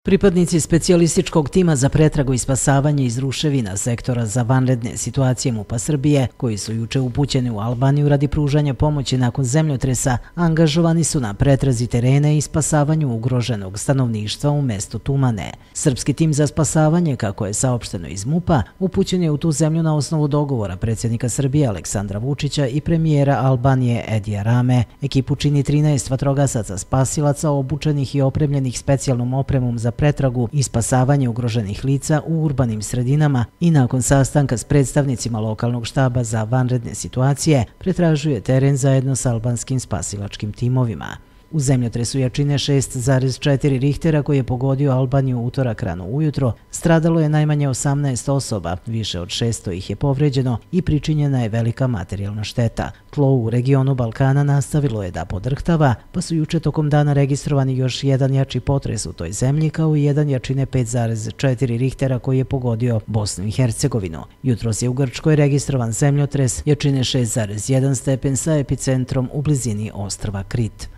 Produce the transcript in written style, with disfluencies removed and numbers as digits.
Pripadnici specijalističkog tima za pretragu i spasavanje iz ruševina sektora za vanredne situacije MUP-a Srbije, koji su juče upućeni u Albaniju radi pružanja pomoći nakon zemljotresa, angažovani su na pretrazi terena i spasavanju ugroženog stanovništva u mestu Tumane. Srpski tim za spasavanje, kako je saopšteno iz MUP-a, upućen je u tu zemlju na osnovu dogovora predsjednika Srbije Aleksandra Vučića i premijera Albanije Edija Rame. Ekipu čini 13 vatrogasaca spasilaca obučenih i opremljenih specijalnom opremom za pretragu i spasavanje ugroženih lica u urbanim sredinama i nakon sastanka s predstavnicima lokalnog štaba za vanredne situacije pretražuje teren zajedno s albanskim spasilačkim timovima. U zemljotresu jačine 6,4 Richtera koji je pogodio Albaniju utorak rano ujutro, stradalo je najmanje 18 osoba, više od 600 ih je povređeno i pričinjena je velika materijalna šteta. Tlo u regionu Balkana nastavilo je da podrhtava, pa su juče tokom dana registrovani još jedan jači potres u toj zemlji kao i jedan jačine 5,4 Richtera koji je pogodio Bosnu i Hercegovinu. Jutros je u Grčkoj registrovan zemljotres jačine 6,1 stepen sa epicentrom u blizini ostrva Krit.